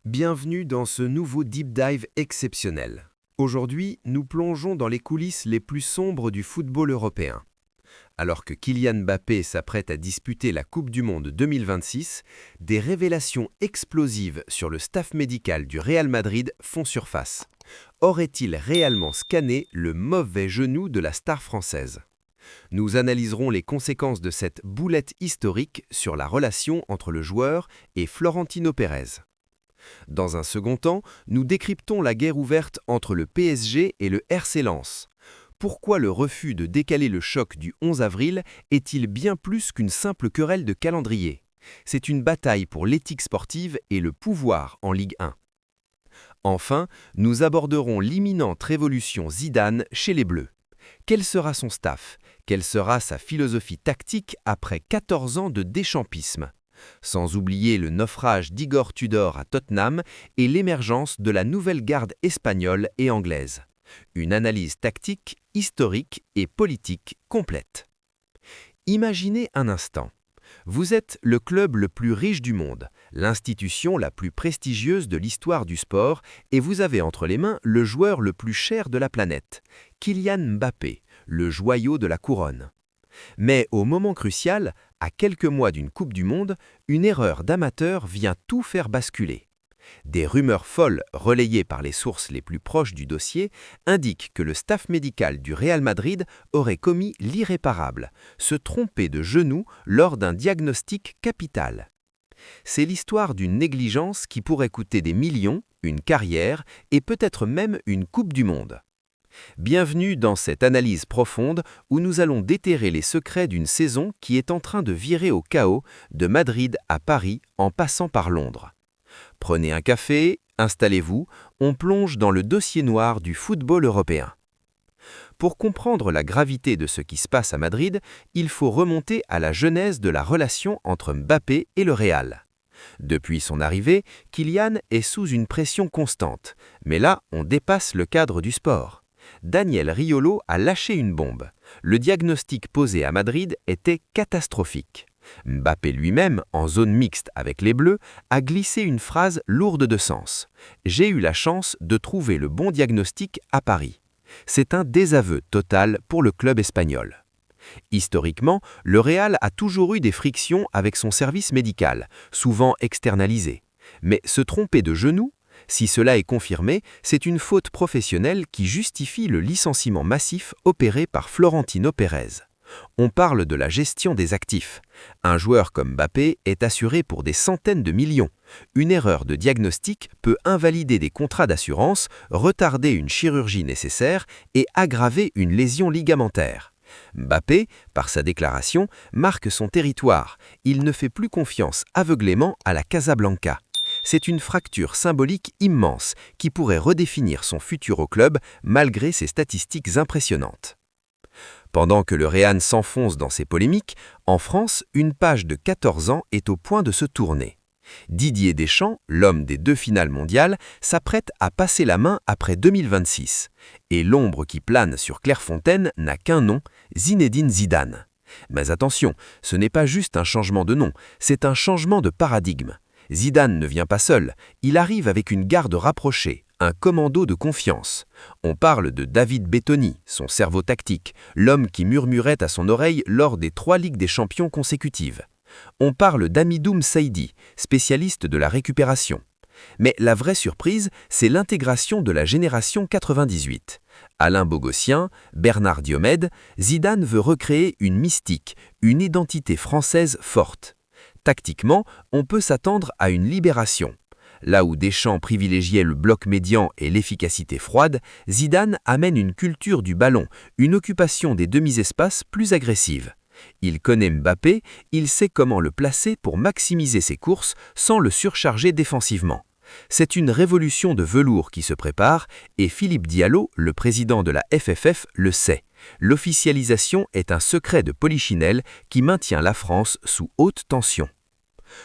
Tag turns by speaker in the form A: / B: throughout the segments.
A: Bienvenue dans ce nouveau deep dive exceptionnel. Aujourd'hui, nous plongeons dans les coulisses les plus sombres du football européen. Alors que Kylian Mbappé s'apprête à disputer la Coupe du Monde 2026, des révélations explosives sur le staff médical du Real Madrid font surface. Aurait-il réellement scanné le mauvais genou de la star française? Nous analyserons les conséquences de cette boulette historique sur la relation entre le joueur et Florentino Pérez. Dans un second temps, nous décryptons la guerre ouverte entre le PSG et le RC Lens. Pourquoi le refus de décaler le choc du 11 avril est-il bien plus qu'une simple querelle de calendrier? C'est une bataille pour l'éthique sportive et le pouvoir en Ligue 1. Enfin, nous aborderons l'imminente révolution Zidane chez les Bleus. Quel sera son staff? Quelle sera sa philosophie tactique après 14 ans de déchampisme? Sans oublier le naufrage d'Igor Tudor à Tottenham et l'émergence de la nouvelle garde espagnole et anglaise. Une analyse tactique, historique et politique complète. Imaginez un instant. Vous êtes le club le plus riche du monde, l'institution la plus prestigieuse de l'histoire du sport, et vous avez entre les mains le joueur le plus cher de la planète, Kylian Mbappé, le joyau de la couronne. Mais au moment crucial, à quelques mois d'une Coupe du Monde, une erreur d'amateur vient tout faire basculer. Des rumeurs folles relayées par les sources les plus proches du dossier indiquent que le staff médical du Real Madrid aurait commis l'irréparable, se tromper de genou lors d'un diagnostic capital. C'est l'histoire d'une négligence qui pourrait coûter des millions, une carrière et peut-être même une Coupe du Monde. Bienvenue dans cette analyse profonde où nous allons déterrer les secrets d'une saison qui est en train de virer au chaos de Madrid à Paris en passant par Londres. Prenez un café, installez-vous, on plonge dans le dossier noir du football européen. Pour comprendre la gravité de ce qui se passe à Madrid, il faut remonter à la genèse de la relation entre Mbappé et le Real. Depuis son arrivée, Kylian est sous une pression constante, mais là, on dépasse le cadre du sport. Daniel Riolo a lâché une bombe. Le diagnostic posé à Madrid était catastrophique. Mbappé lui-même, en zone mixte avec les Bleus, a glissé une phrase lourde de sens. « J'ai eu la chance de trouver le bon diagnostic à Paris ». C'est un désaveu total pour le club espagnol. Historiquement, le Real a toujours eu des frictions avec son service médical, souvent externalisé. Mais se tromper de genou? Si cela est confirmé, c'est une faute professionnelle qui justifie le licenciement massif opéré par Florentino Pérez. On parle de la gestion des actifs. Un joueur comme Mbappé est assuré pour des centaines de millions. Une erreur de diagnostic peut invalider des contrats d'assurance, retarder une chirurgie nécessaire et aggraver une lésion ligamentaire. Mbappé, par sa déclaration, marque son territoire. Il ne fait plus confiance aveuglément à la Casablanca. C'est une fracture symbolique immense qui pourrait redéfinir son futur au club malgré ses statistiques impressionnantes. Pendant que le Real s'enfonce dans ses polémiques, en France, une page de 14 ans est au point de se tourner. Didier Deschamps, l'homme des 2 finales mondiales, s'apprête à passer la main après 2026. Et l'ombre qui plane sur Clairefontaine n'a qu'un nom, Zinedine Zidane. Mais attention, ce n'est pas juste un changement de nom, c'est un changement de paradigme. Zidane ne vient pas seul, il arrive avec une garde rapprochée, un commando de confiance. On parle de David Bettoni, son cerveau tactique, l'homme qui murmurait à son oreille lors des 3 Ligues des Champions consécutives. On parle d'Amidoum Saïdi, spécialiste de la récupération. Mais la vraie surprise, c'est l'intégration de la génération 98. Alain Bogossian, Bernard Diomède, Zidane veut recréer une mystique, une identité française forte. Tactiquement, on peut s'attendre à une libération. Là où Deschamps privilégiait le bloc médian et l'efficacité froide, Zidane amène une culture du ballon, une occupation des demi-espaces plus agressive. Il connaît Mbappé, il sait comment le placer pour maximiser ses courses sans le surcharger défensivement. C'est une révolution de velours qui se prépare et Philippe Diallo, le président de la FFF, le sait. L'officialisation est un secret de polichinelle qui maintient la France sous haute tension.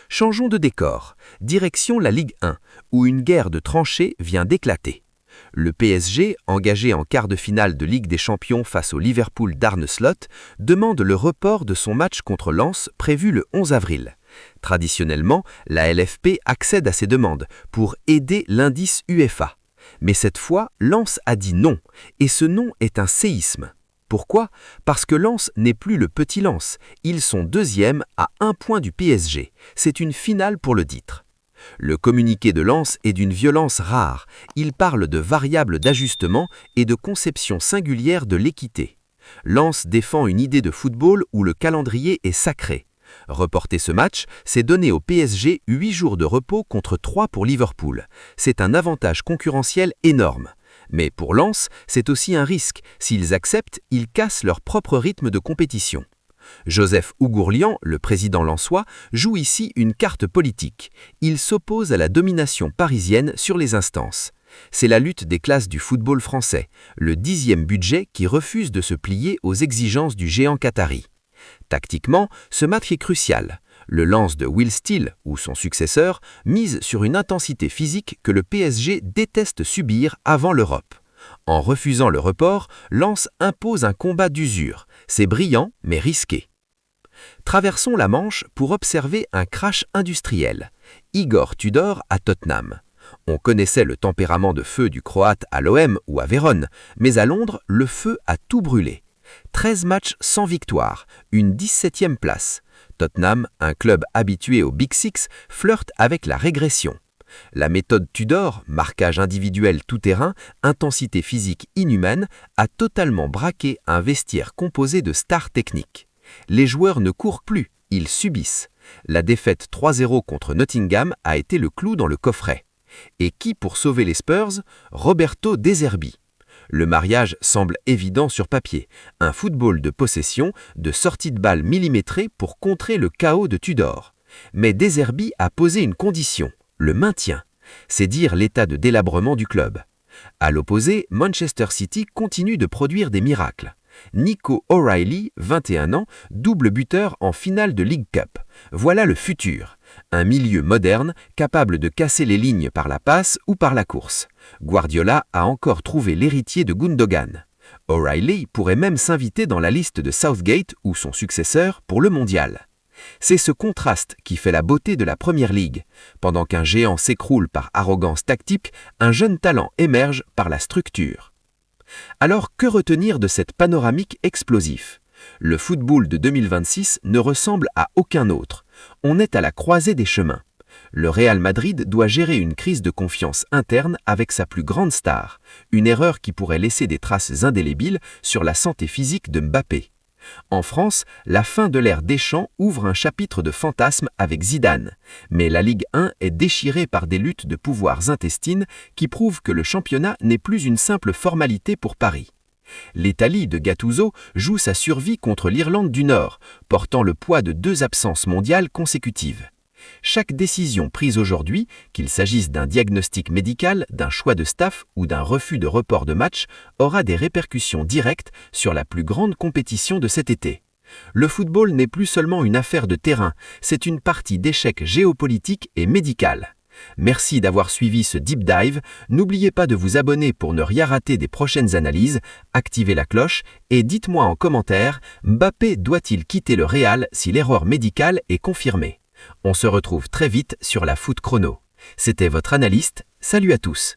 A: Changeons de décor, direction la Ligue 1, où une guerre de tranchées vient d'éclater. Le PSG, engagé en quart de finale de Ligue des Champions face au Liverpool d'Arne Slot, demande le report de son match contre Lens prévu le 11 avril. Traditionnellement, la LFP accède à ces demandes pour aider l'indice UEFA. Mais cette fois, Lens a dit non, et ce non est un séisme. Pourquoi? Parce que Lens n'est plus le petit Lens, ils sont deuxièmes à 1 point du PSG. C'est une finale pour le titre. Le communiqué de Lens est d'une violence rare, il parle de variables d'ajustement et de conception singulière de l'équité. Lens défend une idée de football où le calendrier est sacré. Reporter ce match, c'est donner au PSG 8 jours de repos contre 3 pour Liverpool. C'est un avantage concurrentiel énorme. Mais pour Lens, c'est aussi un risque. S'ils acceptent, ils cassent leur propre rythme de compétition. Joseph Ougourlian, le président lensois, joue ici une carte politique. Il s'oppose à la domination parisienne sur les instances. C'est la lutte des classes du football français, le 10e budget qui refuse de se plier aux exigences du géant qatari. Tactiquement, ce match est crucial. Le Lens de Will Steele, ou son successeur, mise sur une intensité physique que le PSG déteste subir avant l'Europe. En refusant le report, Lens impose un combat d'usure. C'est brillant, mais risqué. Traversons la Manche pour observer un crash industriel. Igor Tudor à Tottenham. On connaissait le tempérament de feu du Croate à l'OM ou à Vérone, mais à Londres, le feu a tout brûlé. 13 matchs sans victoire, une 17e place. Tottenham, un club habitué au Big Six, flirte avec la régression. La méthode Tudor, marquage individuel tout-terrain, intensité physique inhumaine, a totalement braqué un vestiaire composé de stars techniques. Les joueurs ne courent plus, ils subissent. La défaite 3-0 contre Nottingham a été le clou dans le coffret. Et qui pour sauver les Spurs? Roberto De Zerbi. Le mariage semble évident sur papier. Un football de possession, de sortie de balle millimétrée pour contrer le chaos de Tudor. Mais De Zerbi a posé une condition. Le maintien, c'est dire l'état de délabrement du club. À l'opposé, Manchester City continue de produire des miracles. Nico O'Reilly, 21 ans, double buteur en finale de League Cup. Voilà le futur. Un milieu moderne, capable de casser les lignes par la passe ou par la course. Guardiola a encore trouvé l'héritier de Gundogan. O'Reilly pourrait même s'inviter dans la liste de Southgate ou son successeur pour le mondial. C'est ce contraste qui fait la beauté de la Première Ligue. Pendant qu'un géant s'écroule par arrogance tactique, un jeune talent émerge par la structure. Alors que retenir de cette panoramique explosif? Le football de 2026 ne ressemble à aucun autre. On est à la croisée des chemins. Le Real Madrid doit gérer une crise de confiance interne avec sa plus grande star, une erreur qui pourrait laisser des traces indélébiles sur la santé physique de Mbappé. En France, la fin de l'ère Deschamps ouvre un chapitre de fantasmes avec Zidane, mais la Ligue 1 est déchirée par des luttes de pouvoirs intestines qui prouvent que le championnat n'est plus une simple formalité pour Paris. L'Italie de Gattuso joue sa survie contre l'Irlande du Nord, portant le poids de 2 absences mondiales consécutives. Chaque décision prise aujourd'hui, qu'il s'agisse d'un diagnostic médical, d'un choix de staff ou d'un refus de report de match, aura des répercussions directes sur la plus grande compétition de cet été. Le football n'est plus seulement une affaire de terrain, c'est une partie d'échec géopolitique et médical. Merci d'avoir suivi ce deep dive, n'oubliez pas de vous abonner pour ne rien rater des prochaines analyses, activez la cloche et dites-moi en commentaire, Mbappé doit-il quitter le Real si l'erreur médicale est confirmée? On se retrouve très vite sur la Foot Chrono. C'était votre analyste, salut à tous.